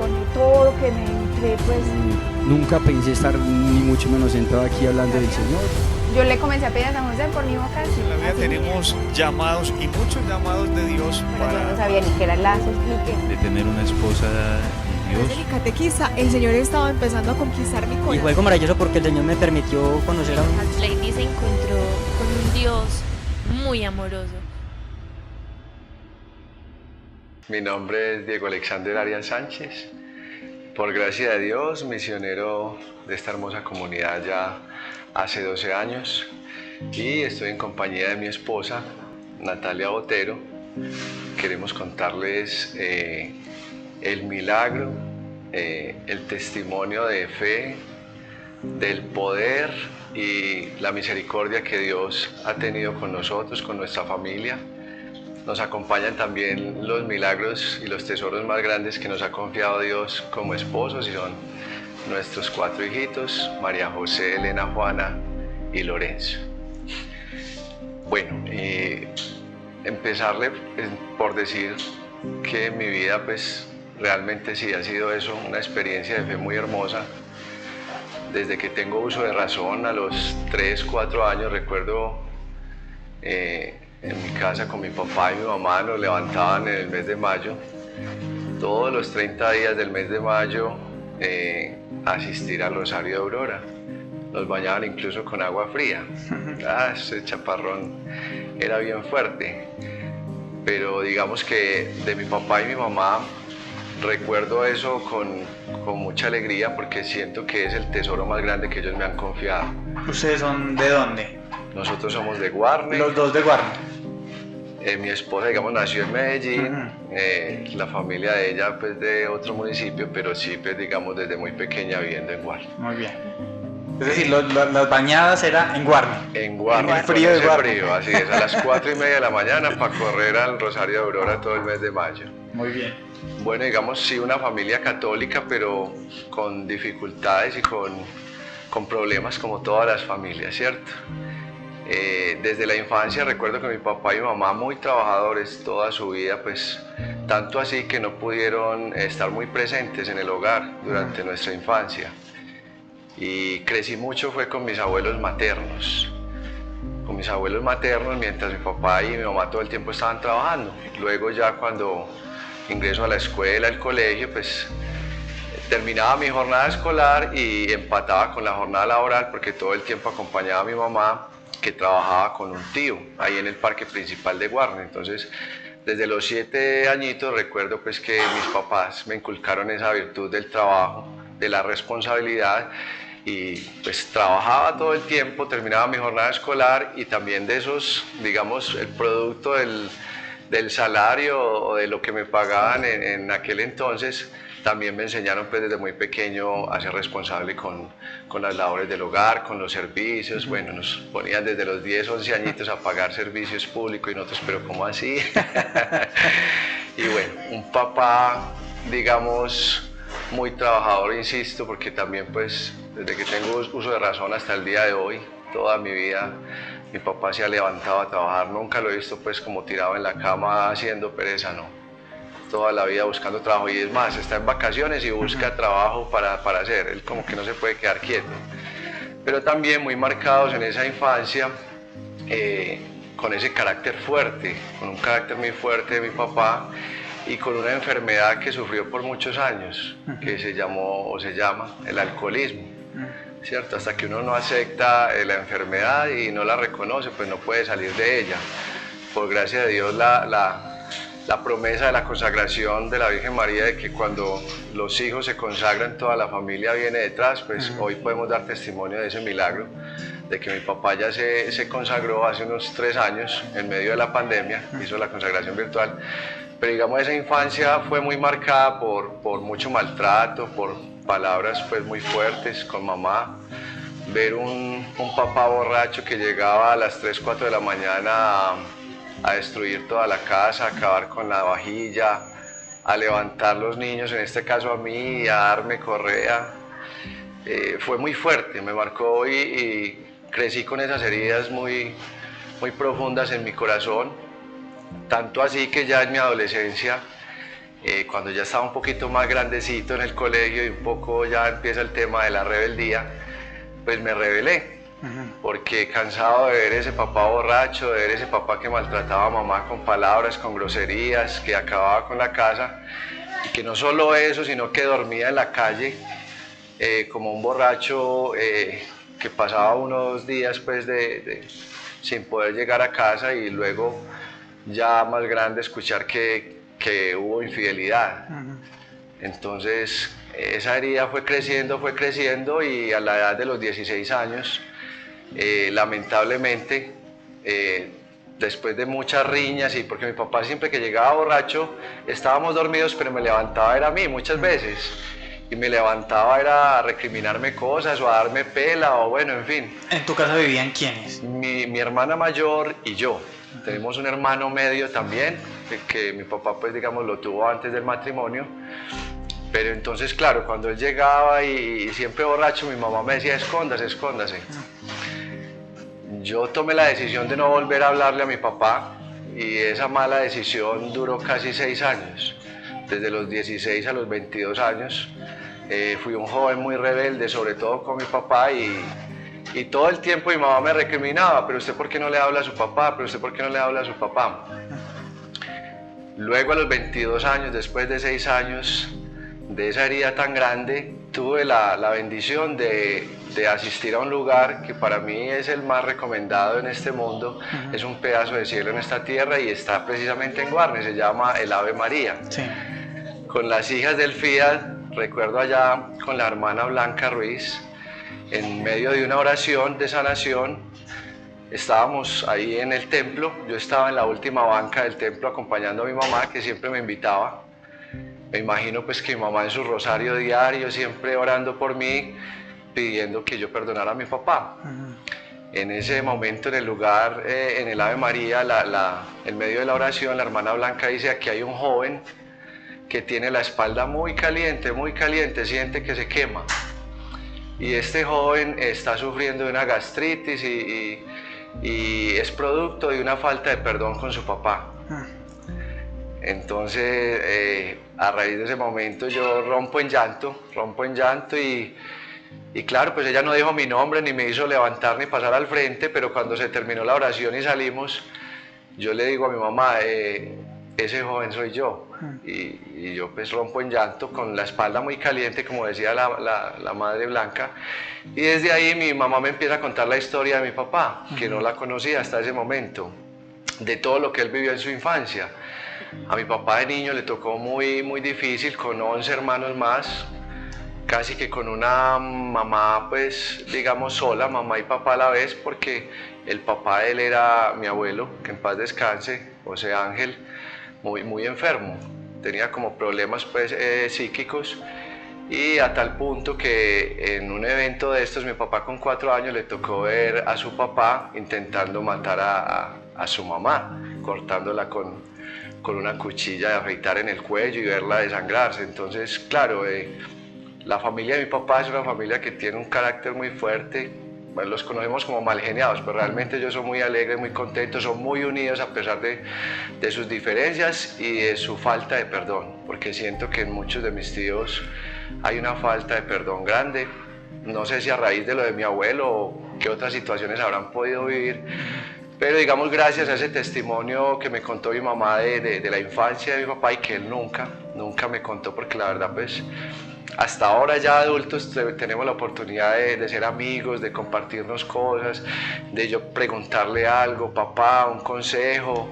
doné todo, que me entré, pues... Nunca pensé estar ni mucho menos sentado aquí hablando del Señor. Yo le comencé a pedir a San José por mi vocación. En la vida tenemos llamados y muchos llamados de Dios Pero yo no sabía ni qué era el lazo, explique. De tener una esposa de Dios. Desde mi catequista, el Señor estaba empezando a conquistar mi corazón. Y fue algo maravilloso porque el Señor me permitió conocer a un... Lady se encontró con un Dios muy amoroso. Mi nombre es Diego Alexander Arias Sánchez. Por gracia de Dios, misionero de esta hermosa comunidad ya hace 12 años y estoy en compañía de mi esposa, Natalia Botero. Queremos contarles el milagro, el testimonio de fe, del poder y la misericordia que Dios ha tenido con nosotros, con nuestra familia. Nos acompañan también los milagros y los tesoros más grandes que nos ha confiado Dios como esposos y son nuestros 4 hijitos, María José, Elena, Juana y Lorenzo. Bueno, empezarle por decir que mi vida pues realmente sí ha sido eso, una experiencia de fe muy hermosa. Desde que tengo uso de razón, a los 3, 4 años, recuerdo en mi casa con mi papá y mi mamá nos levantaban en el mes de mayo, todos los 30 días del mes de mayo, a asistir al Rosario de Aurora. Nos bañaban incluso con agua fría. Ese chaparrón era bien fuerte. Pero digamos que de mi papá y mi mamá recuerdo eso con mucha alegría porque siento que es el tesoro más grande que ellos me han confiado. ¿Ustedes son de dónde? Nosotros somos de Guarne. Los dos de Guarne. Mi esposa, digamos, nació en Medellín, la familia de ella, pues, de otro municipio, pero sí, pues, digamos, desde muy pequeña viviendo en Guarne. Muy bien. Es decir, las bañadas era en Guarne. En Guarne, en el frío de Guarne. Frío, así es, a las 4:30 de la mañana para correr al Rosario de Aurora todo el mes de mayo. Muy bien. Bueno, digamos, sí, una familia católica, pero con dificultades y con problemas como todas las familias, ¿cierto? Desde la infancia recuerdo que mi papá y mi mamá muy trabajadores toda su vida, pues tanto así que no pudieron estar muy presentes en el hogar durante nuestra infancia. Y crecí mucho fue con mis abuelos maternos. Con mis abuelos maternos mientras mi papá y mi mamá todo el tiempo estaban trabajando. Luego ya cuando ingreso a la escuela, al colegio, pues terminaba mi jornada escolar y empataba con la jornada laboral porque todo el tiempo acompañaba a mi mamá, que trabajaba con un tío ahí en el parque principal de Guarne. Entonces, desde los 7 añitos recuerdo pues que mis papás me inculcaron esa virtud del trabajo, de la responsabilidad y pues trabajaba todo el tiempo, terminaba mi jornada escolar y también de esos, digamos, el producto del salario o de lo que me pagaban en aquel entonces, también me enseñaron pues desde muy pequeño a ser responsable con las labores del hogar, con los servicios. Bueno, nos ponían desde los 10, 11 añitos a pagar servicios públicos y nosotros, pero ¿cómo así? Y bueno, un papá, digamos, muy trabajador, insisto, porque también pues desde que tengo uso de razón hasta el día de hoy, toda mi vida, mi papá se ha levantado a trabajar, nunca lo he visto pues como tirado en la cama haciendo pereza, no. Toda la vida buscando trabajo y es más, está en vacaciones y busca trabajo para hacer, él como que no se puede quedar quieto. Pero también muy marcados en esa infancia, con ese carácter fuerte, con un carácter muy fuerte de mi papá y con una enfermedad que sufrió por muchos años, que se llamó o se llama el alcoholismo, ¿cierto? Hasta que uno no acepta la enfermedad y no la reconoce, pues no puede salir de ella. Por gracia de Dios, la promesa de la consagración de la Virgen María, de que cuando los hijos se consagran, toda la familia viene detrás, pues hoy podemos dar testimonio de ese milagro, de que mi papá ya se consagró hace unos 3 años, en medio de la pandemia, hizo la consagración virtual, pero digamos esa infancia fue muy marcada por mucho maltrato, por palabras pues muy fuertes con mamá, ver un papá borracho que llegaba a las 3, 4 de la mañana a destruir toda la casa, a acabar con la vajilla, a levantar los niños, en este caso a mí, a darme correa. Fue muy fuerte, me marcó y crecí con esas heridas muy profundas en mi corazón, tanto así que ya en mi adolescencia Cuando ya estaba un poquito más grandecito en el colegio y un poco ya empieza el tema de la rebeldía, pues me rebelé. Porque cansado de ver ese papá borracho, de ver ese papá que maltrataba a mamá con palabras, con groserías, que acababa con la casa, y que no solo eso, sino que dormía en la calle como un borracho que pasaba unos días pues sin poder llegar a casa, y luego ya más grande escuchar que hubo infidelidad. Entonces esa herida fue creciendo y a la edad de los 16 años, lamentablemente, después de muchas riñas, y porque mi papá siempre que llegaba borracho, estábamos dormidos, pero me levantaba era a mí muchas veces, y me levantaba era a recriminarme cosas o a darme pela, o bueno, en fin. ¿En tu casa vivían quiénes? Mi hermana mayor y yo. Tenemos un hermano medio también, que mi papá pues digamos lo tuvo antes del matrimonio. Pero entonces, claro, cuando él llegaba y siempre borracho, mi mamá me decía, escóndase, escóndase. Yo tomé la decisión de no volver a hablarle a mi papá, y esa mala decisión duró casi 6 años. Desde los 16 a los 22 años fui un joven muy rebelde, sobre todo con mi papá, y todo el tiempo mi mamá me recriminaba, pero usted ¿por qué no le habla a su papá? Pero usted ¿por qué no le habla a su papá? Luego a los 22 años, después de 6 años de esa herida tan grande, tuve la bendición de asistir a un lugar que para mí es el más recomendado en este mundo. Es un pedazo de cielo en esta tierra y está precisamente en Guarne, se llama el Ave María. Sí. Con las hijas del FIAD, recuerdo allá con la hermana Blanca Ruiz, en medio de una oración de sanación, estábamos ahí en el templo. Yo estaba en la última banca del templo acompañando a mi mamá, que siempre me invitaba. Me imagino pues que mi mamá en su rosario diario, siempre orando por mí, pidiendo que yo perdonara a mi papá. En ese momento, en el lugar, en el Ave María, en medio de la oración, la hermana Blanca dice, aquí hay un joven que tiene la espalda muy caliente, siente que se quema. Y este joven está sufriendo de una gastritis y es producto de una falta de perdón con su papá. Entonces, a raíz de ese momento yo rompo en llanto y claro, pues ella no dijo mi nombre, ni me hizo levantar ni pasar al frente, pero cuando se terminó la oración y salimos, yo le digo a mi mamá, ese joven soy yo. Y yo pues rompo en llanto con la espalda muy caliente, como decía la madre Blanca, y desde ahí mi mamá me empieza a contar la historia de mi papá, que no la conocía hasta ese momento, de todo lo que él vivió en su infancia. A mi papá de niño le tocó muy, muy difícil, con 11 hermanos más, casi que con una mamá, pues digamos sola, mamá y papá a la vez, porque el papá de él era mi abuelo, que en paz descanse, José Ángel, muy, muy enfermo. Tenía como problemas pues psíquicos, y a tal punto que en un evento de estos, mi papá con 4 años le tocó ver a su papá intentando matar a su mamá, cortándola con una cuchilla de afeitar en el cuello y verla desangrarse. Entonces, claro, la familia de mi papá es una familia que tiene un carácter muy fuerte. Bueno, los conocemos como malgeniados, pero realmente ellos son muy alegres, muy contentos, son muy unidos a pesar de sus diferencias y de su falta de perdón, porque siento que en muchos de mis tíos hay una falta de perdón grande. No sé si a raíz de lo de mi abuelo o qué otras situaciones habrán podido vivir, pero digamos gracias a ese testimonio que me contó mi mamá de la infancia de mi papá, y que él nunca me contó, porque la verdad pues hasta ahora ya adultos tenemos la oportunidad de ser amigos, de compartirnos cosas, de yo preguntarle algo, papá, un consejo.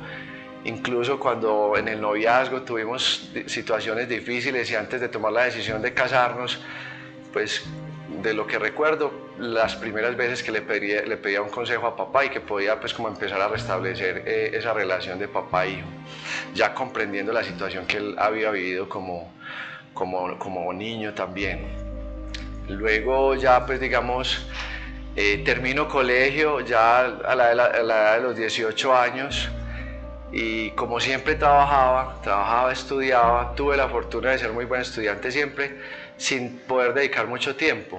Incluso cuando en el noviazgo tuvimos situaciones difíciles y antes de tomar la decisión de casarnos, pues de lo que recuerdo, las primeras veces que le pedía un consejo a papá y que podía pues como empezar a restablecer esa relación de papá e hijo, ya comprendiendo la situación que él había vivido como niño también. Luego ya pues digamos termino colegio ya a la edad de los 18 años, y como siempre trabajaba, estudiaba, tuve la fortuna de ser muy buen estudiante siempre, sin poder dedicar mucho tiempo.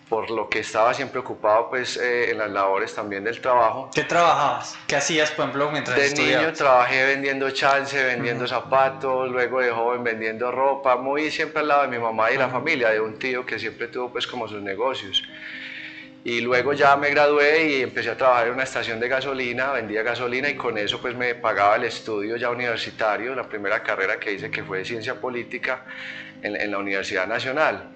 por lo que estaba siempre ocupado pues en las labores también del trabajo. ¿Qué trabajabas? ¿Qué hacías, por ejemplo, mientras De estudiabas? niño trabajé vendiendo chance, vendiendo zapatos, luego de joven vendiendo ropa, muy siempre al lado de mi mamá y la familia, de un tío que siempre tuvo pues como sus negocios. Y luego ya me gradué y empecé a trabajar en una estación de gasolina, vendía gasolina y con eso pues me pagaba el estudio ya universitario, la primera carrera que hice que fue de Ciencia Política en la Universidad Nacional.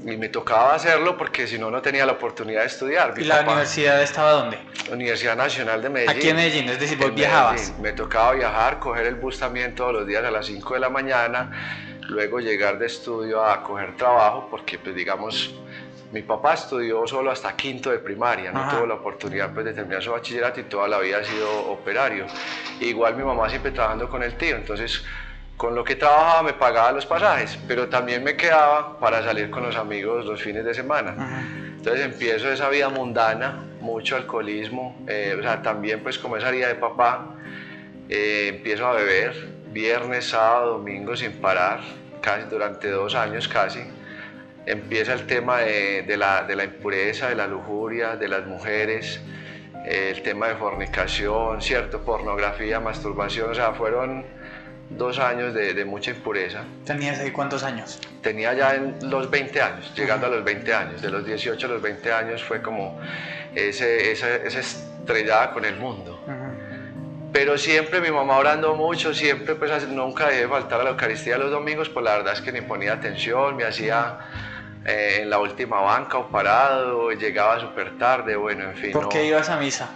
Y me tocaba hacerlo porque si no, no tenía la oportunidad de estudiar. ¿Y la universidad estaba dónde? Universidad Nacional de Medellín. Aquí en Medellín, es decir, vos En viajabas. Medellín. Me tocaba viajar, coger el bus también todos los días a las 5 de la mañana, luego llegar de estudio a coger trabajo, porque pues digamos, mi papá estudió solo hasta quinto de primaria, no tuvo la oportunidad pues de terminar su bachillerato y toda la vida ha sido operario. Igual mi mamá siempre trabajando con el tío, entonces con lo que trabajaba me pagaba los pasajes, pero también me quedaba para salir con los amigos los fines de semana. Entonces empiezo esa vida mundana, mucho alcoholismo, o sea, también pues como esa vida de papá, empiezo a beber viernes, sábado, domingo sin parar, casi durante 2 años casi. Empieza el tema de la impureza, de la lujuria, de las mujeres, el tema de fornicación, cierto, pornografía, masturbación, o sea, fueron 2 años de mucha impureza. ¿Tenías ahí cuántos años? Tenía ya en los 20 años, llegando a los 20 años, de los 18 a los 20 años fue como esa estrellada con el mundo. Pero siempre mi mamá orando mucho, siempre pues nunca dejé de faltar a la Eucaristía los domingos, pues la verdad es que ni ponía atención, me hacía en la última banca o parado, llegaba súper tarde, bueno, en fin. ¿Por qué ibas a misa?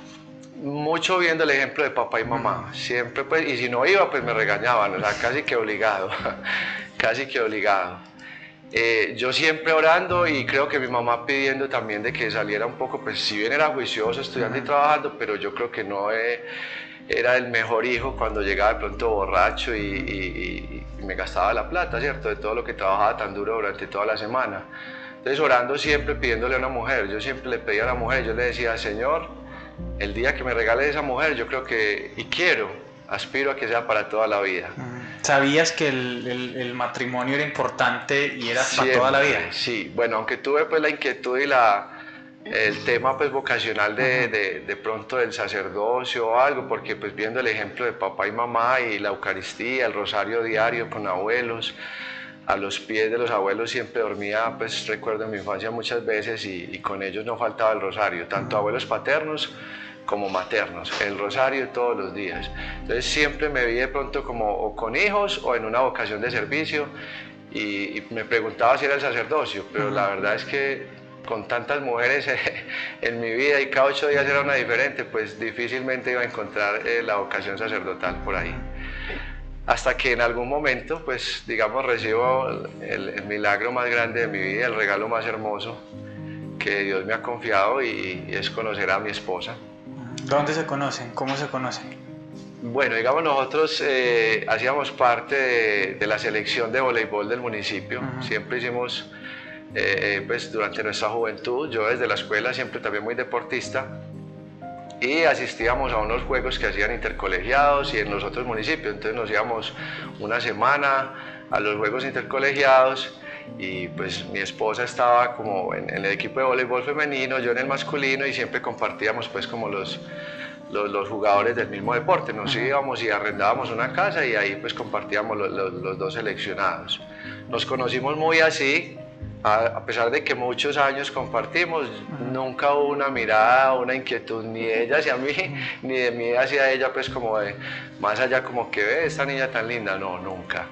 Mucho viendo el ejemplo de papá y mamá, siempre pues, y si no iba pues me regañaban, o sea, casi que obligado, casi que obligado. Yo siempre orando y creo que mi mamá pidiendo también de que saliera un poco, pues si bien era juicioso, estudiando y trabajando, pero yo creo que no era el mejor hijo cuando llegaba de pronto borracho y me gastaba la plata, ¿cierto? De todo lo que trabajaba tan duro durante toda la semana. Entonces orando siempre pidiéndole a una mujer, yo siempre le pedía a la mujer, yo le decía, Señor, el día que me regale esa mujer, yo creo que, y quiero, aspiro a que sea para toda la vida. ¿Sabías que el matrimonio era importante y era para toda la vida? Sí, bueno, aunque tuve pues la inquietud y el tema pues vocacional de pronto del sacerdocio o algo, porque pues viendo el ejemplo de papá y mamá y la Eucaristía, el rosario diario con abuelos, a los pies de los abuelos siempre dormía, pues recuerdo en mi infancia muchas veces y con ellos no faltaba el rosario, tanto abuelos paternos como maternos, el rosario todos los días. Entonces siempre me vi de pronto como o con hijos o en una vocación de servicio y me preguntaba si era el sacerdocio, pero la verdad es que con tantas mujeres en mi vida y cada 8 días era una diferente, pues difícilmente iba a encontrar la vocación sacerdotal por ahí. Hasta que en algún momento, pues digamos, recibo el milagro más grande de mi vida, el regalo más hermoso que Dios me ha confiado y es conocer a mi esposa. ¿Dónde se conocen? ¿Cómo se conocen? Bueno, digamos, nosotros hacíamos parte de la selección de voleibol del municipio. Siempre hicimos, pues durante nuestra juventud, yo desde la escuela siempre también muy deportista, y asistíamos a unos juegos que hacían intercolegiados y en los otros municipios. Entonces nos íbamos una semana a los juegos intercolegiados y pues mi esposa estaba como en el equipo de voleibol femenino, yo en el masculino, y siempre compartíamos pues como los jugadores del mismo deporte. Nos íbamos y arrendábamos una casa y ahí pues compartíamos los 2 seleccionados. Nos conocimos muy así. A pesar de que muchos años compartimos, nunca hubo una mirada, una inquietud, ni de ella hacia mí, ni de mí hacia ella, pues como de, más allá como que ve esta niña tan linda, no, nunca.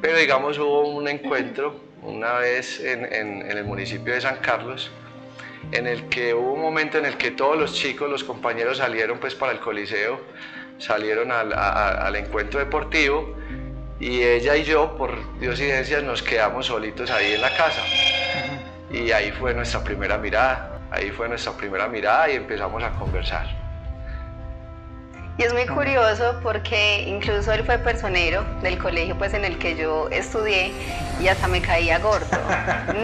Pero digamos hubo un encuentro una vez en el municipio de San Carlos, en el que hubo un momento en el que todos los chicos, los compañeros salieron pues para el Coliseo, salieron al encuentro deportivo, y ella y yo, por diosidencias, nos quedamos solitos ahí en la casa. Y ahí fue nuestra primera mirada, y empezamos a conversar. Y es muy curioso porque incluso él fue personero del colegio pues en el que yo estudié y hasta me caía gordo.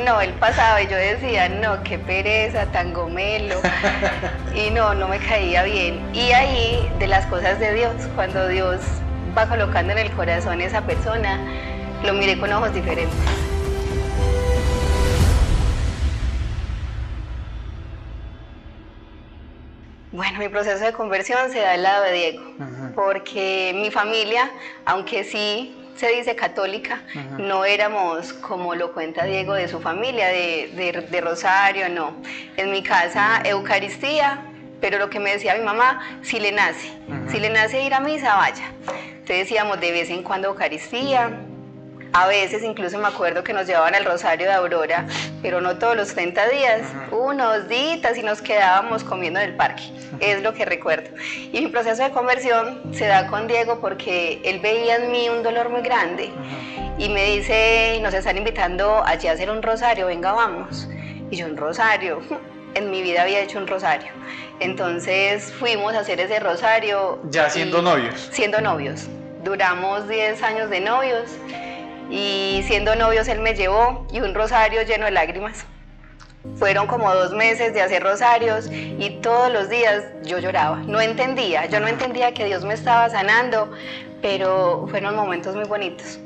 No, él pasaba y yo decía, no, qué pereza, tan gomelo. Y no me caía bien. Y ahí, de las cosas de Dios, cuando Dios va colocando en el corazón esa persona, lo miré con ojos diferentes. Bueno, mi proceso de conversión se da del lado de Diego, porque mi familia, aunque sí se dice católica, no éramos como lo cuenta Diego de su familia, de rosario, no. En mi casa, Eucaristía, pero lo que me decía mi mamá, si le nace ir a misa, vaya. Entonces decíamos de vez en cuando Eucaristía. A veces incluso me acuerdo que nos llevaban al Rosario de Aurora, pero no todos los 30 días, 1 o 2 días y nos quedábamos comiendo en el parque, es lo que recuerdo. Y mi proceso de conversión se da con Diego porque él veía en mí un dolor muy grande y me dice, nos están invitando allí a hacer un rosario, venga vamos. Y yo, un rosario, en mi vida había hecho un rosario. Entonces fuimos a hacer ese rosario. ¿Ya siendo novios? Siendo novios, duramos 10 años de novios. Y siendo novios él me llevó y un rosario lleno de lágrimas. Fueron como 2 meses de hacer rosarios y todos los días yo lloraba. Yo no entendía que Dios me estaba sanando, pero fueron momentos muy bonitos.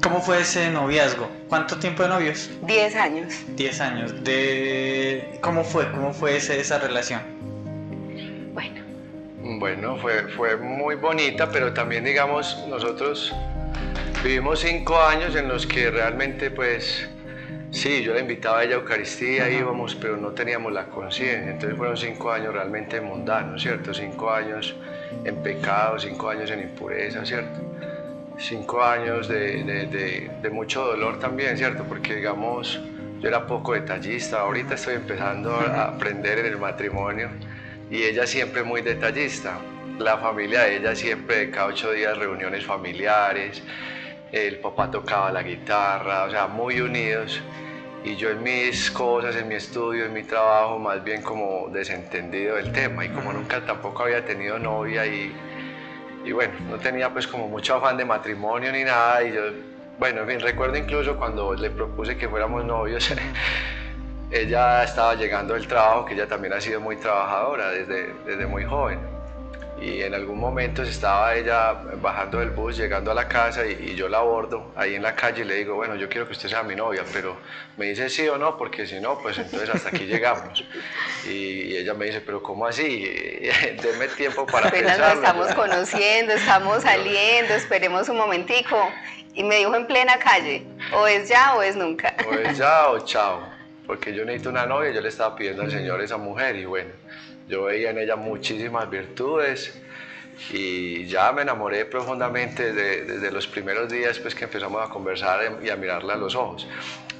¿Cómo fue ese noviazgo? ¿Cuánto tiempo de novios? 10 años. 10 años. ¿Cómo fue esa relación? Bueno, fue muy bonita, pero también digamos nosotros vivimos 5 años en los que realmente pues sí, yo la invitaba a ella a Eucaristía, íbamos, pero no teníamos la conciencia. Entonces fueron 5 años realmente mundanos, ¿cierto? 5 años en pecado, 5 años en impureza, ¿cierto? 5 años de mucho dolor también, ¿cierto? Porque digamos, yo era poco detallista, ahorita estoy empezando a aprender en el matrimonio y ella siempre muy detallista. La familia de ella siempre, cada 8 días, reuniones familiares. El papá tocaba la guitarra, o sea, muy unidos. Y yo en mis cosas, en mi estudio, en mi trabajo, más bien como desentendido del tema. Y como nunca tampoco había tenido novia y bueno, no tenía pues como mucho afán de matrimonio ni nada. Y yo, bueno, en fin, recuerdo incluso cuando le propuse que fuéramos novios, ella estaba llegando del trabajo, que ella también ha sido muy trabajadora desde muy joven. Y en algún momento estaba ella bajando del bus, llegando a la casa y yo la abordo ahí en la calle y le digo, bueno, yo quiero que usted sea mi novia, pero me dice sí o no, porque si no, pues entonces hasta aquí llegamos. Y ella me dice, pero ¿cómo así? Deme tiempo para pensarlo. Apenas nos estamos conociendo, estamos saliendo, esperemos un momentico. Y me dijo en plena calle, o es ya o es nunca. O es ya o chao, porque yo necesito una novia, yo le estaba pidiendo al Señor esa mujer y bueno, yo veía en ella muchísimas virtudes y ya me enamoré profundamente desde los primeros días pues, que empezamos a conversar y a mirarla a los ojos.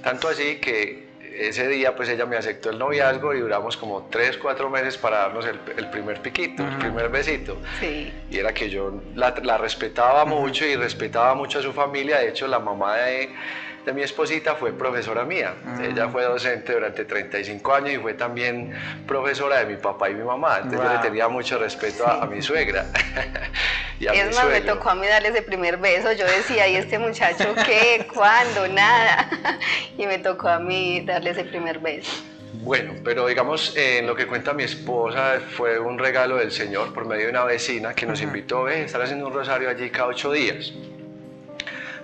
Tanto así que ese día pues ella me aceptó el noviazgo y duramos como 3-4 meses para darnos el primer piquito, el primer besito. Sí. Y era que yo la respetaba mucho y respetaba mucho a su familia. De hecho, la mamá de mi esposita fue profesora mía. Ella fue docente durante 35 años y fue también profesora de mi papá y mi mamá. Entonces yo le tenía mucho respeto a mi suegra y a mi más, me suegro. tocó a mí darle ese primer beso. Yo decía, ¿y este muchacho qué? ¿Cuándo? Nada. Y me tocó a mí darle ese primer beso. Bueno, pero digamos, en lo que cuenta mi esposa, fue un regalo del Señor por medio de una vecina que nos invitó a estar haciendo un rosario allí cada 8 días.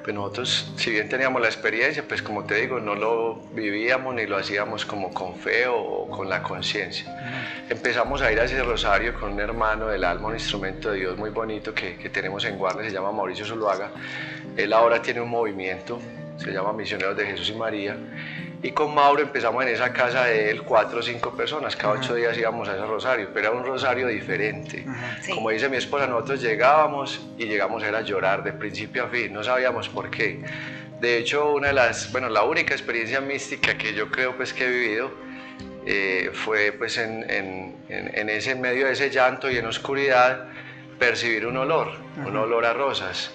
Pues nosotros, si bien teníamos la experiencia, pues como te digo, no lo vivíamos ni lo hacíamos como con fe o con la conciencia. Empezamos a ir a ese rosario con un hermano del alma, un instrumento de Dios muy bonito que tenemos en Guarne, se llama Mauricio Zuluaga. Él ahora tiene un movimiento, se llama Misioneros de Jesús y María. Y con Mauro empezamos en esa casa de él, 4 o 5 personas, cada 8 días íbamos a ese rosario, pero era un rosario diferente. Sí. Como dice mi esposa, nosotros llegábamos y llegamos a llorar de principio a fin, no sabíamos por qué. De hecho, la única experiencia mística que yo creo pues que he vivido fue pues en ese medio de ese llanto y en oscuridad percibir un olor a rosas,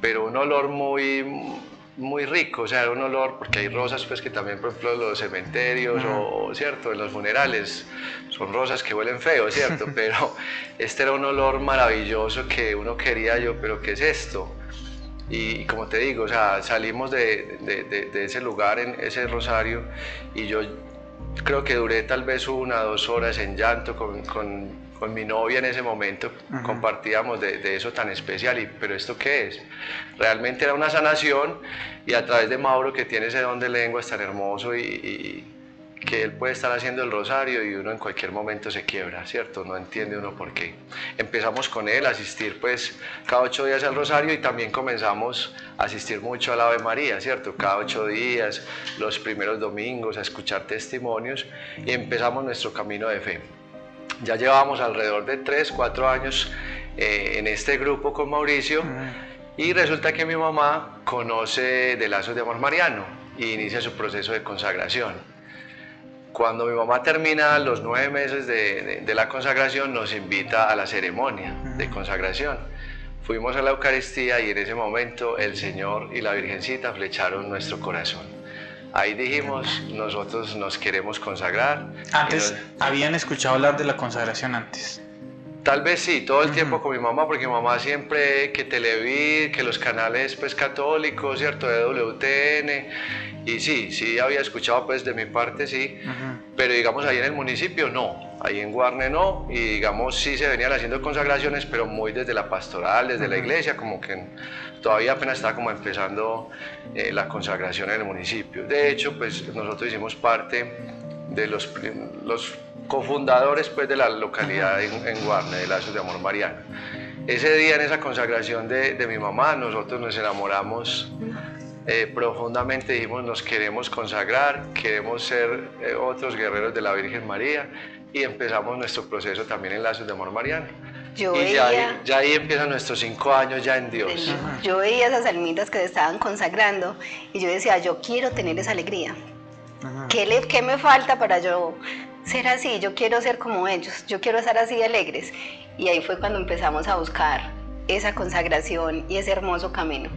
pero un olor muy rico, o sea, era un olor, porque hay rosas pues que también, por ejemplo, en los cementerios o cierto, en los funerales, son rosas que huelen feo, cierto, pero este era un olor maravilloso que uno quería, pero ¿qué es esto? Y como te digo, o sea, salimos de ese lugar, en ese rosario, y yo creo que duré tal vez 1 o 2 horas en llanto con mi novia en ese momento. Compartíamos de eso tan especial, pero ¿esto qué es? Realmente era una sanación, y a través de Mauro, que tiene ese don de lenguas tan hermoso y que él puede estar haciendo el rosario y uno en cualquier momento se quiebra, ¿cierto? No entiende uno por qué. Empezamos con él a asistir pues cada 8 días al rosario y también comenzamos a asistir mucho al Ave María, ¿cierto? Cada 8 días, los primeros domingos, a escuchar testimonios y empezamos nuestro camino de fe. Ya llevábamos alrededor de 3, 4 años en este grupo con Mauricio y resulta que mi mamá conoce de Lazos de Amor Mariano y inicia su proceso de consagración. Cuando mi mamá termina los 9 meses de la consagración, nos invita a la ceremonia de consagración. Fuimos a la Eucaristía y en ese momento el Señor y la Virgencita flecharon nuestro corazón. Ahí dijimos, nosotros nos queremos consagrar. Antes, ¿habían escuchado hablar de la consagración antes? Tal vez sí, todo el tiempo con mi mamá, porque mi mamá siempre que Televid, que los canales pues católicos, ¿cierto? De WTN, y sí había escuchado pues de mi parte sí, pero digamos ahí en el municipio no, ahí en Guarne no, y digamos sí se venían haciendo consagraciones, pero muy desde la pastoral, desde la iglesia, como que todavía apenas estaba como empezando la consagración en el municipio. De hecho, pues nosotros hicimos parte de los cofundadores pues de la localidad en Guarne, de Lazos de Amor Mariano. Ese día en esa consagración de mi mamá, nosotros nos enamoramos profundamente, dijimos nos queremos consagrar, queremos ser otros guerreros de la Virgen María y empezamos nuestro proceso también en Lazos de Amor Mariano. Ya ahí empiezan nuestros 5 años ya en Dios. Yo veía esas almitas que se estaban consagrando y yo decía, yo quiero tener esa alegría. ¿Qué me falta para yo ser así? Yo quiero ser como ellos, yo quiero estar así de alegres. Y ahí fue cuando empezamos a buscar esa consagración y ese hermoso camino.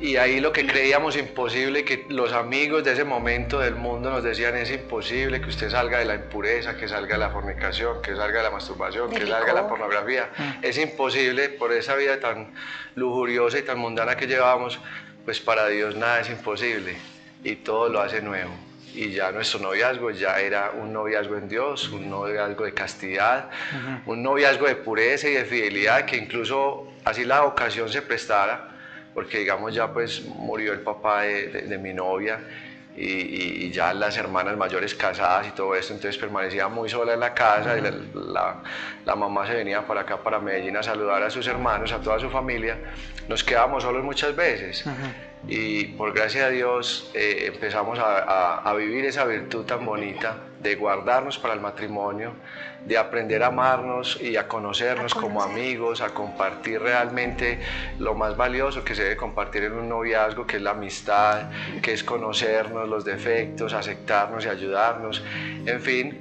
Y ahí lo que creíamos imposible, que los amigos de ese momento del mundo nos decían es imposible que usted salga de la impureza, que salga de la fornicación, que salga de la masturbación, que salga de la pornografía. Es imposible por esa vida tan lujuriosa y tan mundana que llevábamos, pues para Dios nada es imposible y todo lo hace nuevo. Y ya nuestro noviazgo ya era un noviazgo en Dios, un noviazgo de castidad, un noviazgo de pureza y de fidelidad, que incluso así la ocasión se prestara, porque digamos ya pues murió el papá de mi novia y ya las hermanas mayores casadas y todo esto, entonces permanecía muy sola en la casa y la mamá se venía para acá, para Medellín, a saludar a sus hermanos, a toda su familia. Nos quedábamos solos muchas veces y por gracia de Dios empezamos a vivir esa virtud tan bonita de guardarnos para el matrimonio, de aprender a amarnos y a conocernos como amigos, a compartir realmente lo más valioso que se debe compartir en un noviazgo, que es la amistad, que es conocernos los defectos, aceptarnos y ayudarnos, en fin.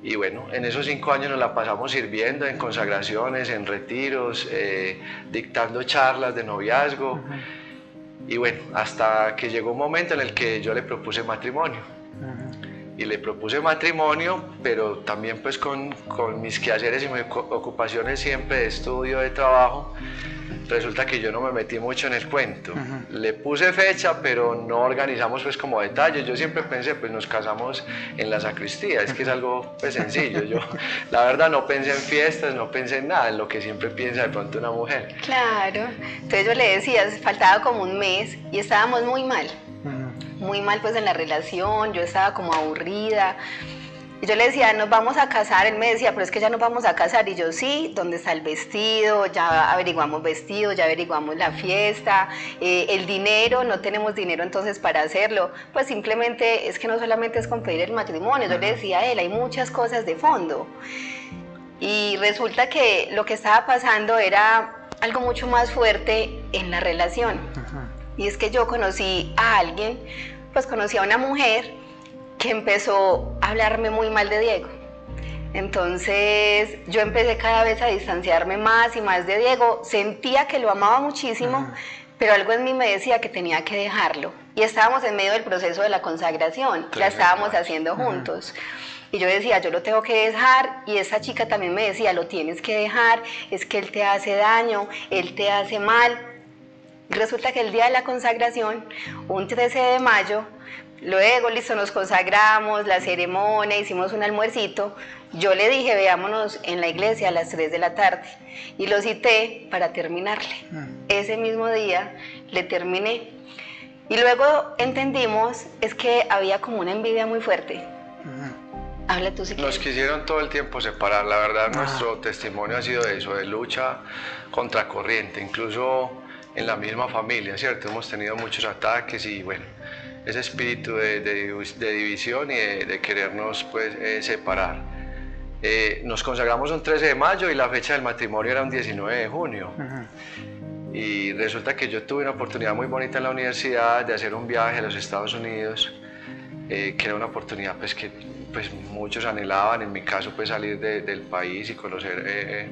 Y bueno, en esos 5 años nos la pasamos sirviendo en consagraciones, en retiros, dictando charlas de noviazgo. Y bueno, hasta que llegó un momento en el que yo le propuse matrimonio. Y le propuse matrimonio, pero también pues con mis quehaceres y mis ocupaciones siempre de estudio, de trabajo, resulta que yo no me metí mucho en el cuento. Le puse fecha, pero no organizamos pues como detalles. Yo siempre pensé, pues nos casamos en la sacristía, es que es algo pues sencillo. Yo la verdad no pensé en fiestas, no pensé en nada, en lo que siempre piensa de pronto una mujer. Claro, entonces yo le decía, faltaba como un mes y estábamos muy mal pues en la relación, yo estaba como aburrida. Y yo le decía, nos vamos a casar, él me decía, pero es que ya nos vamos a casar, y yo sí, ¿dónde está el vestido? Ya averiguamos vestido, ya averiguamos la fiesta, el dinero, no tenemos dinero entonces para hacerlo, pues simplemente es que no solamente es con pedir el matrimonio, yo le decía a él, hay muchas cosas de fondo. Y resulta que lo que estaba pasando era algo mucho más fuerte en la relación. Y es que yo conocí a alguien, pues conocí a una mujer que empezó a hablarme muy mal de Diego. Entonces yo empecé cada vez a distanciarme más y más de Diego. Sentía que lo amaba muchísimo, pero algo en mí me decía que tenía que dejarlo. Y estábamos en medio del proceso de la consagración, la estábamos haciendo juntos. Y yo decía, yo lo tengo que dejar, y esa chica también me decía, lo tienes que dejar, es que él te hace daño, él te hace mal. Resulta que el día de la consagración, un 13 de mayo, luego listo, nos consagramos, la ceremonia, hicimos un almuercito. Yo le dije, veámonos en la iglesia a las 3 de la tarde, y lo cité para terminarle. Ese mismo día le terminé. Y luego entendimos, es que había como una envidia muy fuerte. Habla tú si Nos quieres. quisieron todo el tiempo separar, la verdad nuestro testimonio ha sido de eso, de lucha contra corriente, incluso en la misma familia, ¿cierto? Hemos tenido muchos ataques y bueno, ese espíritu de división y de querernos pues separar. Nos consagramos un 13 de mayo y la fecha del matrimonio era un 19 de junio. Y resulta que yo tuve una oportunidad muy bonita en la universidad de hacer un viaje a los Estados Unidos, que era una oportunidad pues que pues muchos anhelaban, en mi caso pues salir del país y conocer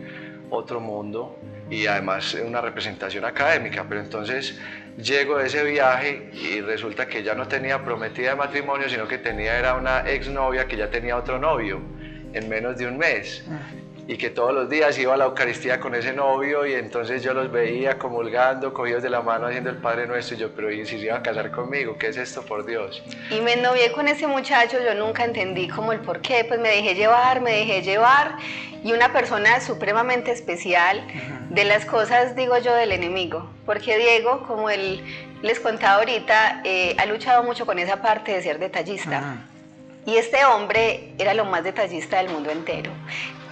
otro mundo y además una representación académica, pero entonces llego de ese viaje y resulta que ya no tenía prometida de matrimonio, sino que era una exnovia que ya tenía otro novio en menos de un mes y que todos los días iba a la Eucaristía con ese novio y entonces yo los veía comulgando, cogidos de la mano haciendo el Padre Nuestro y yo, pero ¿y si se iba a casar conmigo? ¿Qué es esto, por Dios? Y me novié con ese muchacho, yo nunca entendí como el por qué, pues me dejé llevar y una persona supremamente especial de las cosas, digo yo, del enemigo, porque Diego, como él les contaba ahorita, ha luchado mucho con esa parte de ser detallista. Y este hombre era lo más detallista del mundo entero.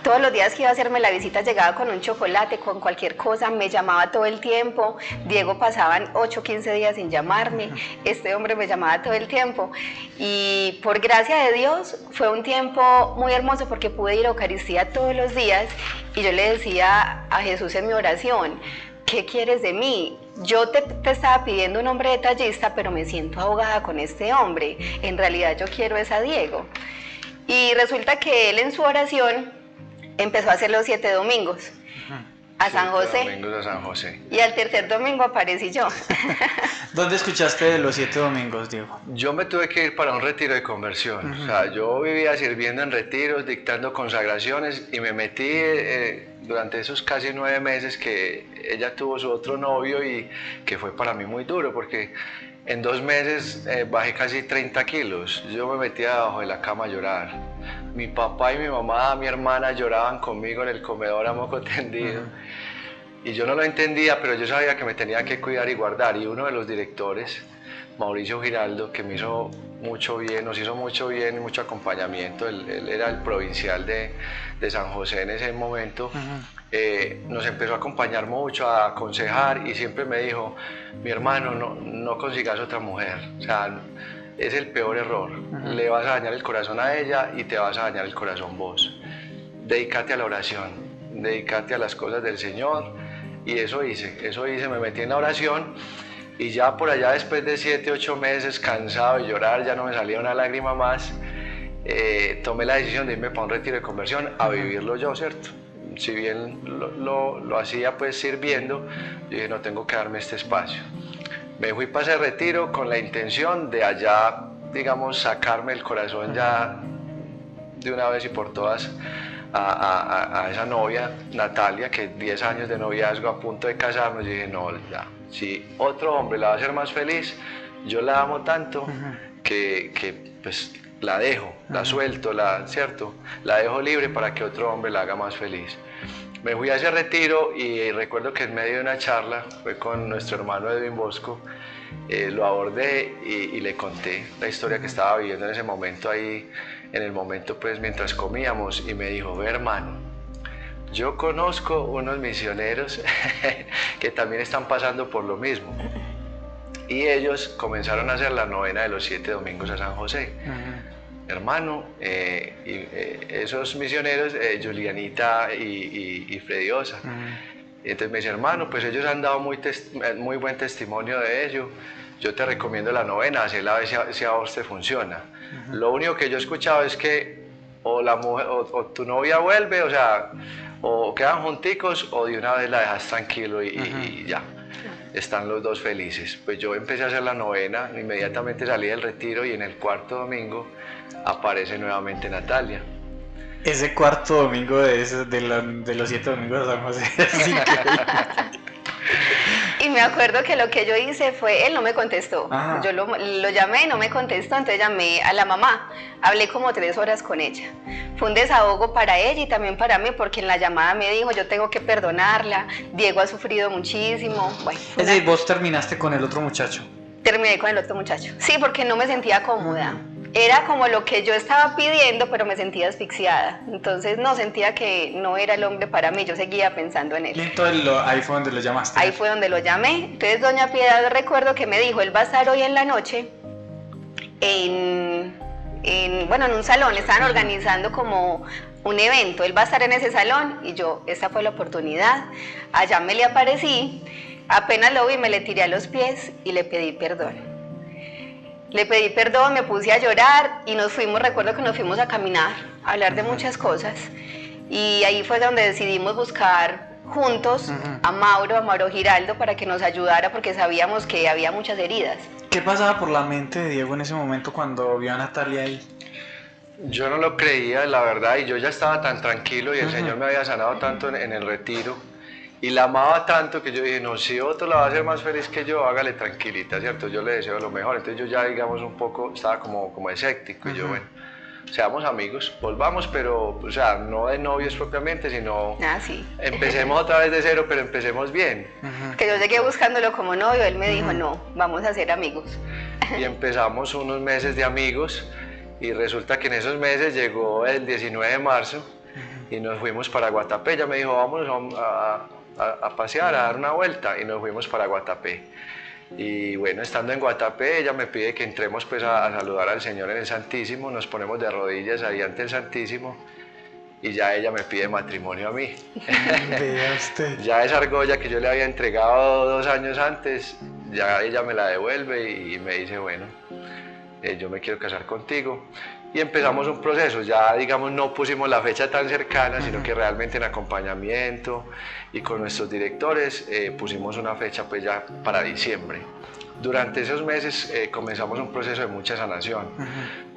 Todos los días que iba a hacerme la visita llegaba con un chocolate, con cualquier cosa, me llamaba todo el tiempo. Diego pasaban 8 o 15 días sin llamarme, este hombre me llamaba todo el tiempo. Y por gracia de Dios fue un tiempo muy hermoso porque pude ir a Eucaristía todos los días y yo le decía a Jesús en mi oración, ¿qué quieres de mí? Yo te estaba pidiendo un hombre detallista, pero me siento ahogada con este hombre. En realidad yo quiero es a Diego. Y resulta que él en su oración empezó a hacer los 7 domingos a San José. Domingos a San José. Y al tercer domingo aparecí yo. ¿Dónde escuchaste de los 7 domingos, Diego? Yo me tuve que ir para un retiro de conversión. O sea, yo vivía sirviendo en retiros, dictando consagraciones y me metí durante esos casi 9 meses que ella tuvo su otro novio y que fue para mí muy duro porque en 2 meses bajé casi 30 kilos. Yo me metía debajo de la cama a llorar. Mi papá y mi mamá, mi hermana lloraban conmigo en el comedor a moco tendido. Y yo no lo entendía, pero yo sabía que me tenía que cuidar y guardar. Y uno de los directores, Mauricio Giraldo, que me hizo mucho bien, nos hizo mucho bien y mucho acompañamiento, él era el provincial de San José en ese momento, nos empezó a acompañar mucho, a aconsejar y siempre me dijo, mi hermano, no consigas otra mujer, o sea, es el peor error, le vas a dañar el corazón a ella y te vas a dañar el corazón vos. Dedícate a la oración, dedícate a las cosas del Señor y eso hice, me metí en la oración y ya por allá después de 7, 8 meses cansado de llorar, ya no me salía una lágrima más, tomé la decisión de irme para un retiro de conversión a vivirlo yo, ¿cierto? Si bien lo hacía pues sirviendo, yo dije no, tengo que darme este espacio. Me fui para ese retiro con la intención de allá, digamos, sacarme el corazón ya de una vez y por todas a esa novia, Natalia, que 10 años de noviazgo a punto de casarnos, y dije, no, ya, si otro hombre la va a hacer más feliz, yo la amo tanto que pues la dejo, la suelto, ¿cierto? La dejo libre para que otro hombre la haga más feliz. Me fui a ese retiro y recuerdo que en medio de una charla, fue con nuestro hermano Edwin Bosco, lo abordé y le conté la historia que estaba viviendo en ese momento ahí, en el momento pues mientras comíamos, y me dijo, ve hermano, yo conozco unos misioneros que también están pasando por lo mismo. Y ellos comenzaron a hacer la novena de los 7 domingos a San José. Hermano, esos misioneros, Julianita y Frediosa. Y entonces me dice, hermano, pues ellos han dado muy buen testimonio de ello. Yo te recomiendo la novena, hazla a ver si a vos te funciona. Lo único que yo he escuchado es que o la mujer o tu novia vuelve, o sea, o quedan junticos o de una vez la dejas tranquilo y ya. Están los dos felices. Pues yo empecé a hacer la novena, inmediatamente salí del retiro y en el 4º domingo aparece nuevamente Natalia. Ese 4º domingo de los 7 domingos de San José es increíble. Y me acuerdo que lo que yo hice fue, él no me contestó. Yo lo llamé y no me contestó, entonces llamé a la mamá. Hablé como 3 horas con ella. Fue un desahogo para ella y también para mí, porque en la llamada me dijo, yo tengo que perdonarla, Diego ha sufrido muchísimo. Bueno, es decir, vos terminaste con el otro muchacho. Terminé con el otro muchacho. Sí, porque no me sentía cómoda. era como lo que yo estaba pidiendo, pero me sentía asfixiada. Entonces no sentía que no era el hombre para mí, yo seguía pensando en él. Y entonces ahí fue donde lo llamaste. Ahí fue donde lo llamé. Entonces doña Piedad, recuerdo que me dijo, él va a estar hoy en la noche en un salón, estaban organizando como un evento, él va a estar en ese salón y yo, esa fue la oportunidad, allá me le aparecí, apenas lo vi me le tiré a los pies y le pedí perdón. Le pedí perdón, me puse a llorar y recuerdo que nos fuimos a caminar, a hablar de muchas cosas y ahí fue donde decidimos buscar juntos a Mauro Giraldo para que nos ayudara porque sabíamos que había muchas heridas. ¿Qué pasaba por la mente de Diego en ese momento cuando vio a Natalia ahí? Yo no lo creía, la verdad, y yo ya estaba tan tranquilo y el Señor me había sanado tanto en el retiro y la amaba tanto que yo dije, no, si otro la va a hacer más feliz que yo, hágale tranquilita, ¿cierto? Yo le deseo lo mejor. Entonces yo ya, digamos, un poco, estaba como escéptico y yo, bueno, seamos amigos, volvamos, pero, o sea, no de novios propiamente, sino sí. Empecemos otra vez de cero, pero empecemos bien. Que yo llegué buscándolo como novio, él me dijo, no, vamos a ser amigos. Y empezamos unos meses de amigos y resulta que en esos meses llegó el 19 de marzo y nos fuimos para Guatapé. Ella me dijo, vamos a pasear, a dar una vuelta, y nos fuimos para Guatapé. Y bueno, estando en Guatapé, ella me pide que entremos pues a saludar al Señor en el Santísimo, nos ponemos de rodillas ahí ante el Santísimo y ya ella me pide matrimonio a mí. Vea usted. Ya esa argolla que yo le había entregado 2 años antes, ya ella me la devuelve y me dice, bueno, yo me quiero casar contigo. Y empezamos un proceso, ya digamos no pusimos la fecha tan cercana, sino que realmente en acompañamiento y con nuestros directores pusimos una fecha pues ya para diciembre. Durante esos meses comenzamos un proceso de mucha sanación,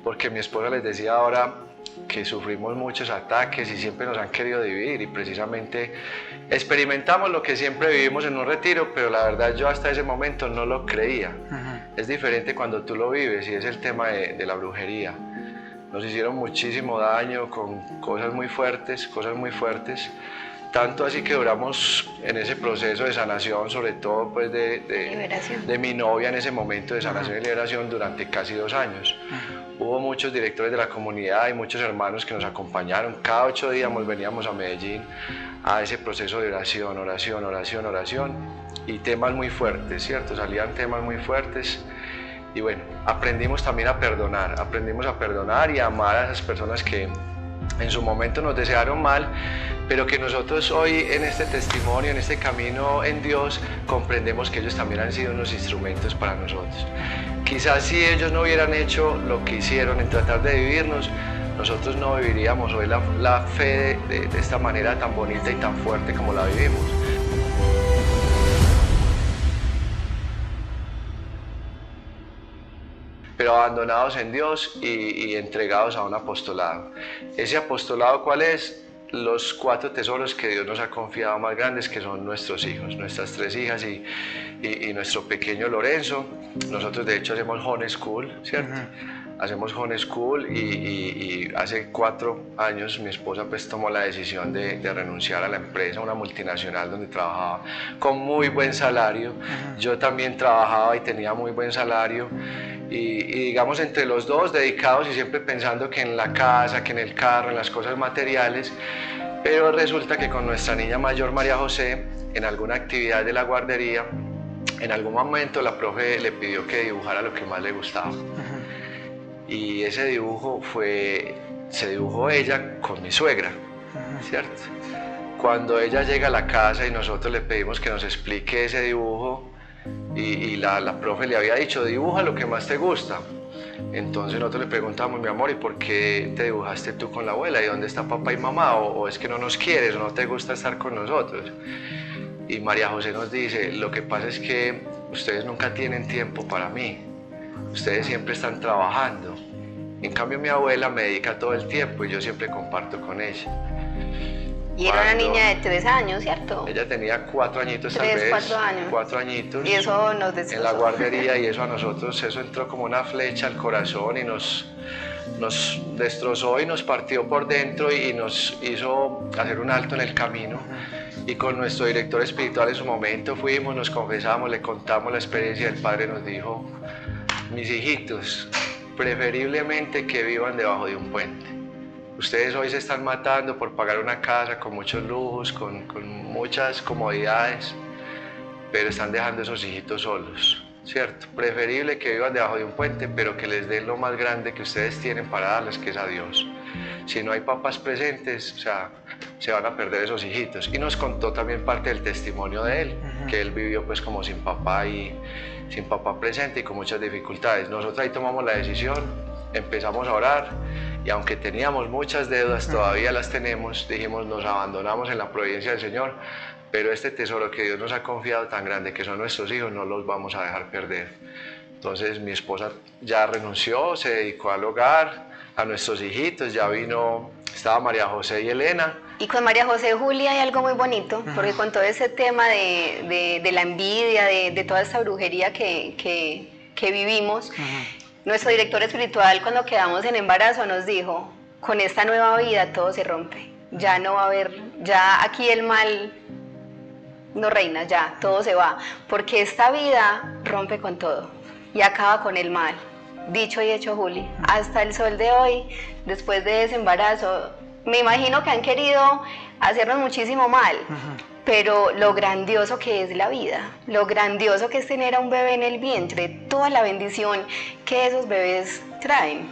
porque mi esposa les decía ahora que sufrimos muchos ataques y siempre nos han querido dividir y precisamente experimentamos lo que siempre vivimos en un retiro, pero la verdad yo hasta ese momento no lo creía. Es diferente cuando tú lo vives y es el tema de la brujería. Nos hicieron muchísimo daño con cosas muy fuertes, tanto así que duramos en ese proceso de sanación, sobre todo pues de mi novia en ese momento de sanación y liberación durante casi 2 años. Hubo muchos directores de la comunidad y muchos hermanos que nos acompañaron. Cada 8 días veníamos a Medellín a ese proceso de oración y temas muy fuertes, ¿cierto? Salían temas muy fuertes. Y bueno, aprendimos también a perdonar y a amar a esas personas que en su momento nos desearon mal, pero que nosotros hoy en este testimonio, en este camino en Dios, comprendemos que ellos también han sido unos instrumentos para nosotros. Quizás si ellos no hubieran hecho lo que hicieron en tratar de vivirnos, nosotros no viviríamos hoy la fe de esta manera tan bonita y tan fuerte como la vivimos. Pero abandonados en Dios y entregados a un apostolado. ¿Ese apostolado cuál es? Los 4 tesoros que Dios nos ha confiado más grandes, que son nuestros hijos, nuestras 3 hijas y nuestro pequeño Lorenzo. Nosotros de hecho hacemos home school, ¿cierto? Hacemos home school y hace 4 años mi esposa pues tomó la decisión de renunciar a la empresa, una multinacional donde trabajaba con muy buen salario. Yo también trabajaba y tenía muy buen salario. Y digamos entre los dos dedicados y siempre pensando que en la casa, que en el carro, en las cosas materiales, pero resulta que con nuestra niña mayor María José, en alguna actividad de la guardería, en algún momento la profe le pidió que dibujara lo que más le gustaba. Y ese dibujo se dibujó ella con mi suegra, ¿cierto? Cuando ella llega a la casa y nosotros le pedimos que nos explique ese dibujo, y la profe le había dicho, dibuja lo que más te gusta. Entonces nosotros le preguntamos, mi amor, ¿y por qué te dibujaste tú con la abuela? ¿Y dónde está papá y mamá? ¿O es que no nos quieres o no te gusta estar con nosotros? Y María José nos dice, lo que pasa es que ustedes nunca tienen tiempo para mí. Ustedes siempre están trabajando. En cambio mi abuela me dedica todo el tiempo y yo siempre comparto con ella. Y era una niña de 3 años, ¿cierto? Ella tenía 4 añitos tal vez. 4 años. 4 añitos. Y eso nos destrozó. En la guardería, y eso a nosotros, eso entró como una flecha al corazón y nos destrozó y nos partió por dentro y nos hizo hacer un alto en el camino. Y con nuestro director espiritual en su momento fuimos, nos confesamos, le contamos la experiencia. El Padre nos dijo, mis hijitos, preferiblemente que vivan debajo de un puente. Ustedes hoy se están matando por pagar una casa con muchos lujos, con muchas comodidades, pero están dejando a esos hijitos solos, ¿cierto? Preferible que vivan debajo de un puente, pero que les den lo más grande que ustedes tienen para darles, que es a Dios. Si no hay papás presentes, o sea, se van a perder esos hijitos. Y nos contó también parte del testimonio de él, que él vivió pues como sin papá presente y con muchas dificultades. Nosotros ahí tomamos la decisión, empezamos a orar y aunque teníamos muchas deudas, todavía las tenemos, dijimos nos abandonamos en la providencia del Señor, pero este tesoro que Dios nos ha confiado tan grande que son nuestros hijos, no los vamos a dejar perder. Entonces mi esposa ya renunció, se dedicó al hogar, a nuestros hijitos, ya vino, estaba María José y Elena. Y con María José y Julia hay algo muy bonito, porque con todo ese tema de la envidia, de toda esta brujería que vivimos, nuestro director espiritual cuando quedamos en embarazo nos dijo, con esta nueva vida todo se rompe, ya no va a haber, ya aquí el mal no reina, ya todo se va, porque esta vida rompe con todo y acaba con el mal. Dicho y hecho, Juli, hasta el sol de hoy, después de ese embarazo, me imagino que han querido hacernos muchísimo mal, pero lo grandioso que es la vida, lo grandioso que es tener a un bebé en el vientre, toda la bendición que esos bebés traen.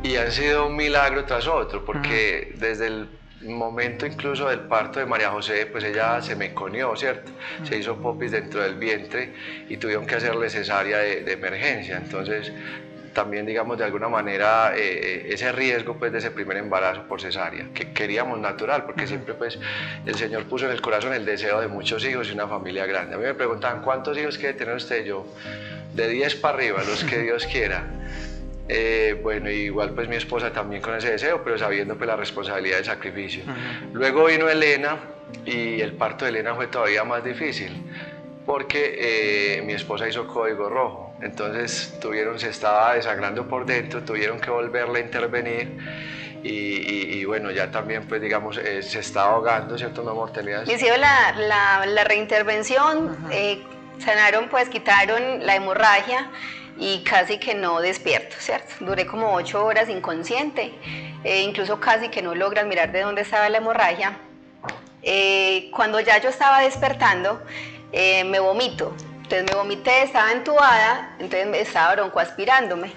Y han sido un milagro tras otro, porque desde el momento incluso del parto de María José, pues ella se meconió, ¿cierto? Se hizo popis dentro del vientre y tuvieron que hacerle cesárea de emergencia, entonces también digamos de alguna manera ese riesgo pues de ese primer embarazo por cesárea que queríamos natural porque siempre pues el Señor puso en el corazón el deseo de muchos hijos y una familia grande. A mí me preguntaban ¿cuántos hijos quiere tener usted? Yo de 10 para arriba, los que Dios quiera. Bueno, igual pues mi esposa también con ese deseo, pero sabiendo pues la responsabilidad del sacrificio. Luego vino Elena y el parto de Elena fue todavía más difícil porque mi esposa hizo código rojo. Entonces se estaba desangrando por dentro, tuvieron que volverle a intervenir y bueno, ya también pues digamos se está ahogando, ¿cierto, mi amor? Me hicieron la reintervención, sanaron pues, quitaron la hemorragia y casi que no despierto, ¿cierto? Duré como 8 horas inconsciente, incluso casi que no logran mirar de dónde estaba la hemorragia. Cuando ya yo estaba despertando, me vomito. Entonces me vomité, estaba entubada, entonces estaba broncoaspirándome.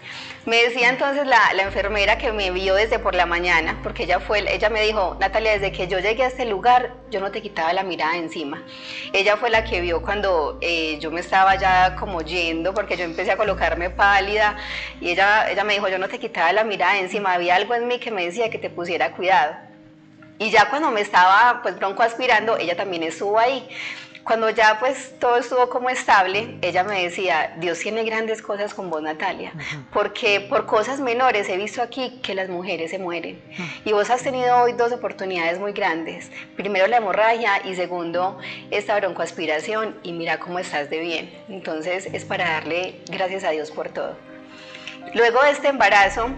Me decía entonces la enfermera que me vio desde por la mañana, porque ella me dijo, Natalia, desde que yo llegué a este lugar, yo no te quitaba la mirada de encima. Ella fue la que vio cuando yo me estaba ya como yendo, porque yo empecé a colocarme pálida, y ella me dijo, yo no te quitaba la mirada de encima, había algo en mí que me decía que te pusiera cuidado. Y ya cuando me estaba pues broncoaspirando, ella también estuvo ahí. Cuando ya pues todo estuvo como estable, ella me decía, Dios tiene grandes cosas con vos, Natalia, porque por cosas menores he visto aquí que las mujeres se mueren. Y vos has tenido hoy 2 oportunidades muy grandes. Primero la hemorragia y segundo esta broncoaspiración y mira cómo estás de bien. Entonces es para darle gracias a Dios por todo. Luego de este embarazo,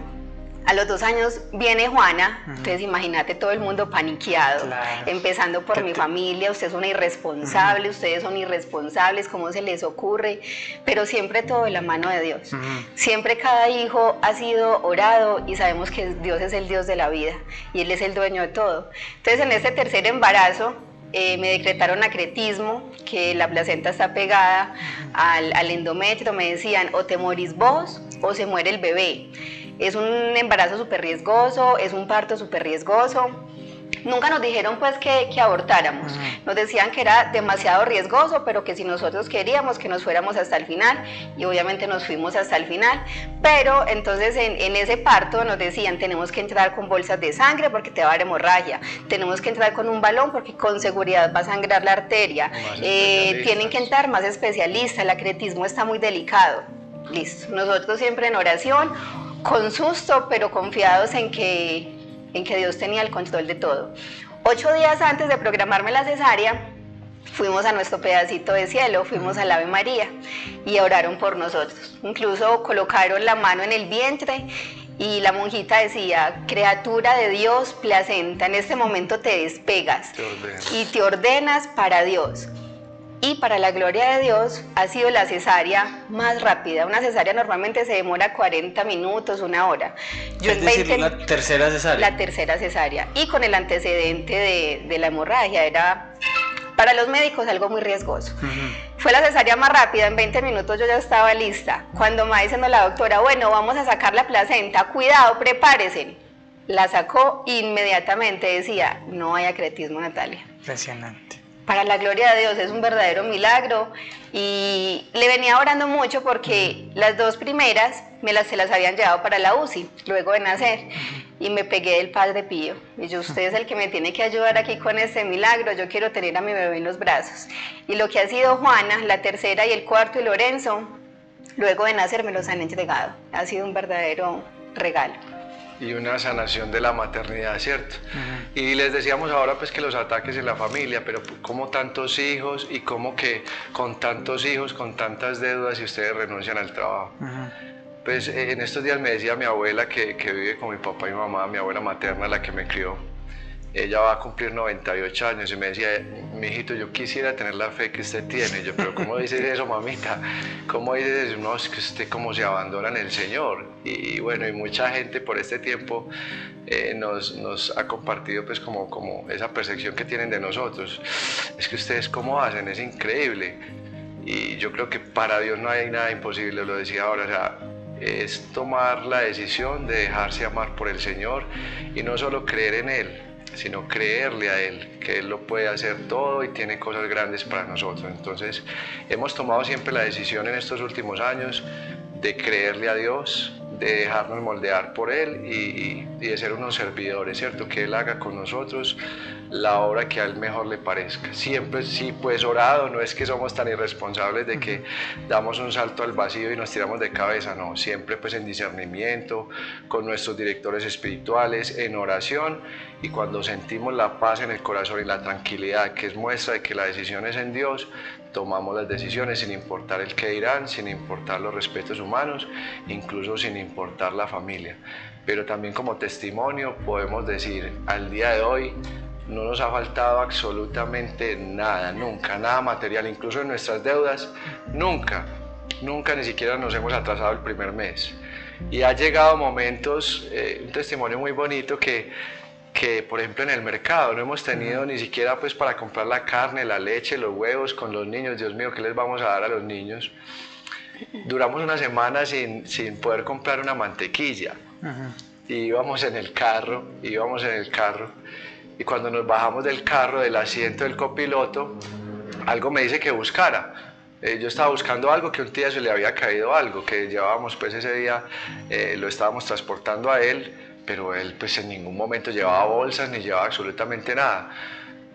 a los 2 años viene Juana, entonces imagínate todo el mundo paniqueado, empezando por mi familia, usted es una irresponsable, ustedes son irresponsables, ¿cómo se les ocurre? Pero siempre todo de la mano de Dios. Siempre cada hijo ha sido orado y sabemos que Dios es el Dios de la vida y Él es el dueño de todo. Entonces en este tercer embarazo me decretaron acretismo, que la placenta está pegada al endometrio, me decían o te morís vos o se muere el bebé. Es un embarazo súper riesgoso, es un parto súper riesgoso. Nunca nos dijeron pues que abortáramos, nos decían que era demasiado riesgoso, pero que si nosotros queríamos que nos fuéramos hasta el final, y obviamente nos fuimos hasta el final, pero entonces en ese parto nos decían tenemos que entrar con bolsas de sangre porque te va a dar hemorragia, tenemos que entrar con un balón porque con seguridad va a sangrar la arteria, tienen que entrar más especialistas, el acretismo está muy delicado. Listo, nosotros siempre en oración, con susto, pero confiados en que Dios tenía el control de todo. 8 días antes de programarme la cesárea, fuimos a nuestro pedacito de cielo, fuimos al Ave María y oraron por nosotros. Incluso colocaron la mano en el vientre y la monjita decía, criatura de Dios, placenta, en este momento te despegas y te ordenas para Dios. y para la gloria de Dios ha sido la cesárea más rápida. Una cesárea normalmente se demora 40 minutos, una hora. Yo Es decir, la tercera cesárea. La tercera cesárea, y con el antecedente de la hemorragia, era para los médicos algo muy riesgoso. Fue la cesárea más rápida, en 20 minutos yo ya estaba lista. Cuando me va diciendo la doctora, bueno, vamos a sacar la placenta, cuidado, prepárese. La sacó inmediatamente, decía, no hay acretismo, Natalia. Impresionante. Para la gloria de Dios es un verdadero milagro, y le venía orando mucho porque las dos primeras se las habían llevado para la UCI luego de nacer, y me pegué del Padre Pío, y yo, usted es el que me tiene que ayudar aquí con este milagro, yo quiero tener a mi bebé en los brazos. Y lo que ha sido Juana, la tercera, y el cuarto, y Lorenzo, luego de nacer me los han entregado. Ha sido un verdadero regalo. Y una sanación de la maternidad, ¿cierto? Y les decíamos ahora pues que los ataques en la familia, pero como tantos hijos, y como que con tantos hijos, con tantas deudas, y ustedes renuncian al trabajo. Pues en estos días me decía mi abuela que vive con mi papá y mi mamá, mi abuela materna, la que me crió. Ella va a cumplir 98 años y me decía, mijito, yo quisiera tener la fe que usted tiene. Yo, pero ¿cómo dices eso, mamita? ¿Cómo dices eso? No, es que usted como se abandona en el Señor. Y bueno, y mucha gente por este tiempo nos ha compartido pues como esa percepción que tienen de nosotros. Es que ustedes cómo hacen, es increíble. Y yo creo que para Dios no hay nada imposible, lo decía ahora, o sea, es tomar la decisión de dejarse amar por el Señor, y no solo creer en Él, sino creerle a Él, que Él lo puede hacer todo y tiene cosas grandes para nosotros. Entonces hemos tomado siempre la decisión en estos últimos años de creerle a Dios, de dejarnos moldear por Él y de ser unos servidores, ¿cierto? Que Él haga con nosotros la obra que a Él mejor le parezca. Siempre sí, pues orado, no es que somos tan irresponsables de que damos un salto al vacío y nos tiramos de cabeza, no, siempre pues en discernimiento, con nuestros directores espirituales, en oración, y cuando sentimos la paz en el corazón y la tranquilidad, que es muestra de que la decisión es en Dios, tomamos las decisiones sin importar el qué dirán, sin importar los respetos humanos, incluso sin importar la familia. Pero también como testimonio podemos decir, al día de hoy no nos ha faltado absolutamente nada, nunca, nada material, incluso en nuestras deudas, nunca ni siquiera nos hemos atrasado el primer mes. Y ha llegado momentos, un testimonio muy bonito que por ejemplo en el mercado no hemos tenido ni siquiera pues para comprar la carne, la leche, los huevos con los niños. Dios mío, ¿qué les vamos a dar a los niños? Duramos una semana sin poder comprar una mantequilla. Y íbamos en el carro, y cuando nos bajamos del carro, del asiento del copiloto, algo me dice que buscara. Yo estaba buscando algo, que un día se le había caído algo, que llevábamos pues ese día, lo estábamos transportando a él, pero él pues en ningún momento llevaba bolsas ni llevaba absolutamente nada.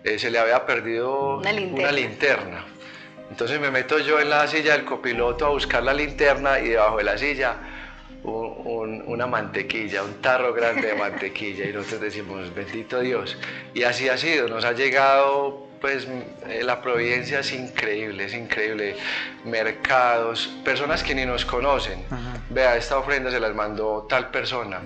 Se le había perdido una linterna. Entonces me meto yo en la silla del copiloto a buscar la linterna, y debajo de la silla una mantequilla, un tarro grande de mantequilla, y nosotros decimos, bendito Dios. Y así ha sido, nos ha llegado pues la providencia, es increíble, mercados, personas que ni nos conocen, vea, esta ofrenda se las mandó tal persona,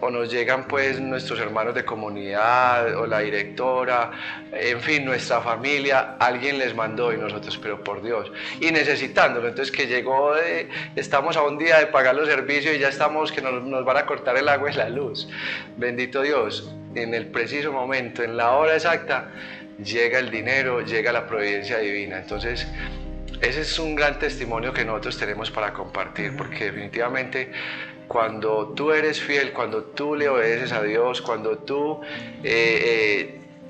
o nos llegan pues nuestros hermanos de comunidad, o la directora, en fin, nuestra familia, alguien les mandó, y nosotros, pero por Dios, y necesitándolo. Entonces que llegó, estamos a un día de pagar los servicios y ya estamos que nos van a cortar el agua y la luz, bendito Dios, en el preciso momento, en la hora exacta, llega el dinero, llega la providencia divina. Entonces ese es un gran testimonio que nosotros tenemos para compartir, porque definitivamente cuando tú eres fiel, cuando tú le obedeces a Dios, cuando tú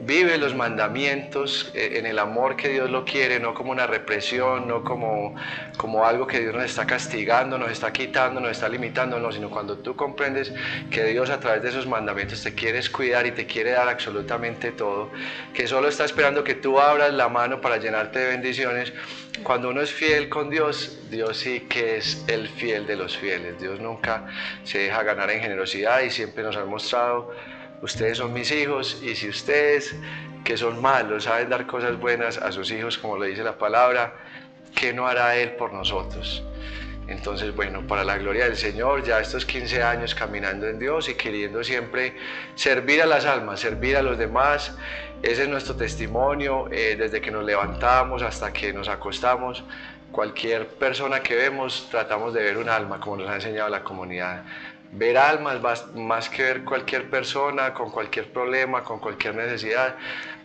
vive los mandamientos en el amor que Dios lo quiere, no como una represión, no como algo que Dios nos está castigando, nos está quitando, nos está limitando, no, sino cuando tú comprendes que Dios a través de esos mandamientos te quieres cuidar y te quiere dar absolutamente todo, que solo está esperando que tú abras la mano para llenarte de bendiciones. Cuando uno es fiel con Dios, Dios sí que es el fiel de los fieles. Dios nunca se deja ganar en generosidad y siempre nos ha mostrado: ustedes son mis hijos, y si ustedes, que son malos, saben dar cosas buenas a sus hijos, como le dice la palabra, ¿qué no hará Él por nosotros? Entonces, bueno, para la gloria del Señor, ya estos 15 años caminando en Dios y queriendo siempre servir a las almas, servir a los demás. Ese es nuestro testimonio, desde que nos levantamos hasta que nos acostamos. Cualquier persona que vemos, tratamos de ver un alma, como nos ha enseñado la comunidad. Ver almas más que ver cualquier persona con cualquier problema, con cualquier necesidad.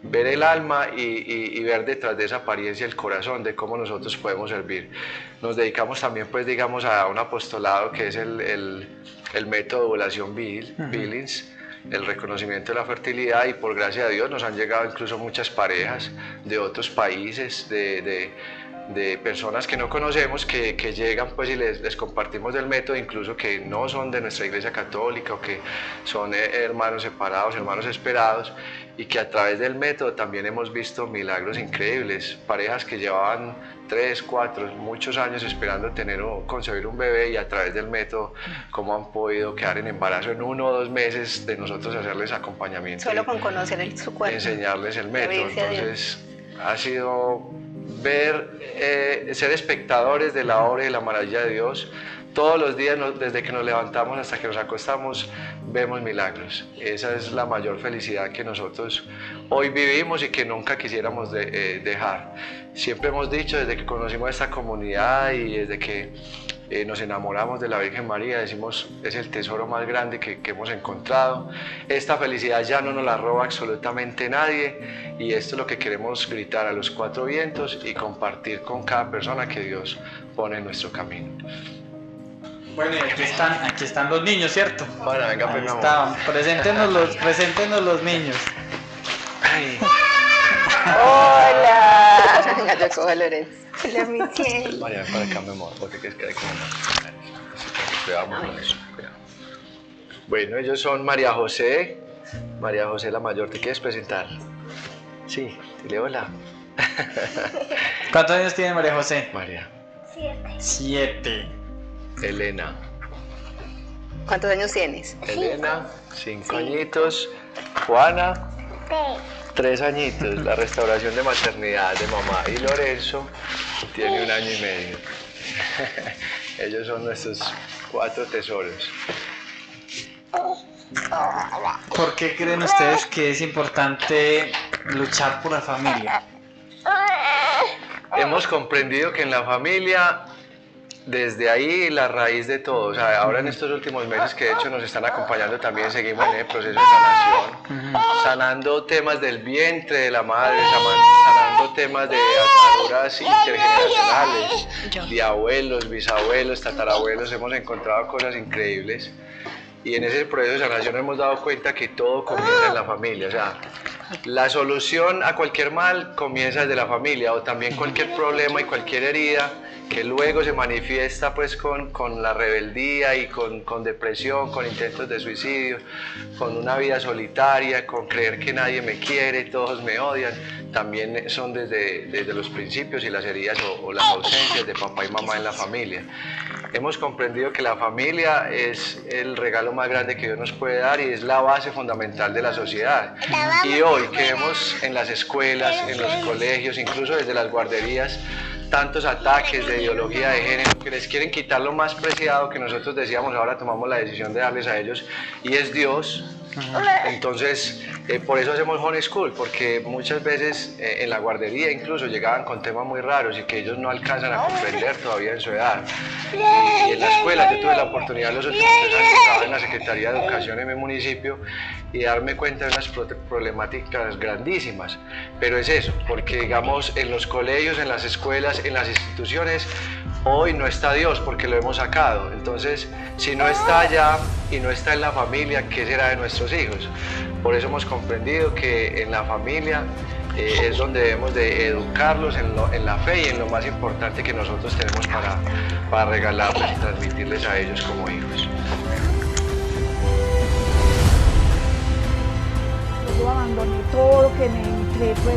Ver el alma y ver detrás de esa apariencia el corazón de cómo nosotros podemos servir. Nos dedicamos también, pues, digamos, a un apostolado que es el método de ovulación Billings, el reconocimiento de la fertilidad, y por gracia de Dios nos han llegado incluso muchas parejas de otros países, de personas que no conocemos que llegan, pues, y les compartimos del método, incluso que no son de nuestra iglesia católica o que son hermanos separados, hermanos esperados, y que a través del método también hemos visto milagros increíbles. Parejas que llevaban 3, 4, muchos años esperando tener o concebir un bebé, y a través del método cómo han podido quedar en embarazo en 1 o 2 meses de nosotros hacerles acompañamiento. Solo con conocer su cuerpo. Enseñarles el método. Entonces ha sido ser espectadores de la obra y de la maravilla de Dios. Todos los días, desde que nos levantamos hasta que nos acostamos, vemos milagros. Esa es la mayor felicidad que nosotros hoy vivimos y que nunca quisiéramos dejar. Siempre hemos dicho, desde que conocimos esta comunidad y desde que nos enamoramos de la Virgen María, decimos, es el tesoro más grande que hemos encontrado. Esta felicidad ya no nos la roba absolutamente nadie, y esto es lo que queremos gritar a los 4 vientos y compartir con cada persona que Dios pone en nuestro camino. Bueno, y aquí están los niños, ¿cierto? Bueno, venga, ahí pues, están. Preséntenos los niños. Ay. Hola. Venga, yo cojo Lorenzo. Hola, mi cielo. María, para acá, mi amor, porque es que hay como cuidado con eso, cuidado. Bueno, ellos son María José la mayor. ¿Te quieres presentar? Sí, dile hola. ¿Cuántos años tiene María José? María. 7. Elena. ¿Cuántos años tienes? Elena, 5 añitos. Juana, 3 añitos. La restauración de maternidad de mamá. Y Lorenzo tiene 1 año y medio. Ellos son nuestros 4 tesoros. ¿Por qué creen ustedes que es importante luchar por la familia? Hemos comprendido que en la familia, desde ahí la raíz de todo. O sea, ahora en estos últimos meses que de hecho nos están acompañando también, seguimos en el proceso de sanación, sanando temas del vientre de la madre, sanando temas de ataduras intergeneracionales, de abuelos, bisabuelos, tatarabuelos. Hemos encontrado cosas increíbles, y en ese proceso de sanación hemos dado cuenta que todo comienza en la familia. O sea, la solución a cualquier mal comienza desde la familia, o también cualquier problema y cualquier herida que luego se manifiesta, pues, con la rebeldía y con depresión, con intentos de suicidio, con una vida solitaria, con creer que nadie me quiere, todos me odian. También son desde los principios y las heridas o las ausencias de papá y mamá en la familia. Hemos comprendido que la familia es el regalo más grande que Dios nos puede dar, y es la base fundamental de la sociedad. Y hoy que vemos en las escuelas, en los colegios, incluso desde las guarderías, tantos ataques de ideología de género que les quieren quitar lo más preciado que nosotros decíamos, ahora tomamos la decisión de darles a ellos, y es Dios. Entonces, por eso hacemos homeschool, porque muchas veces en la guardería incluso llegaban con temas muy raros y que ellos no alcanzan a comprender todavía en su edad. Y en la escuela, yo tuve la oportunidad los últimos 3 años, estaba en la Secretaría de Educación en mi municipio, y darme cuenta de unas problemáticas grandísimas. Pero es eso, porque digamos en los colegios, en las escuelas, en las instituciones, hoy no está Dios porque lo hemos sacado. Entonces, si no está allá y no está en la familia, ¿qué será de nuestros hijos? Por eso hemos comprendido que en la familia es donde debemos de educarlos en la fe y en lo más importante que nosotros tenemos para regalarles y transmitirles a ellos como hijos. Yo abandoné todo lo que me entré, pues.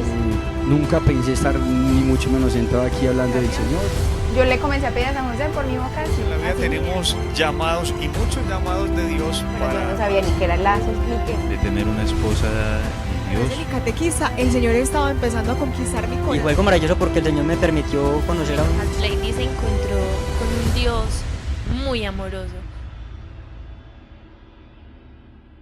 Nunca pensé estar ni mucho menos sentado aquí hablando del Señor. Yo le comencé a pedir a San José por mi vocación. En la vida tenemos llamados, y muchos llamados de Dios Pero yo no sabía ni qué era el lazo, explique. De tener una esposa y Dios. El catequista, el Señor estaba empezando a conquistar mi Y corazón. fue algo maravilloso porque el Señor me permitió conocer a un... Lady se encontró con un Dios muy amoroso,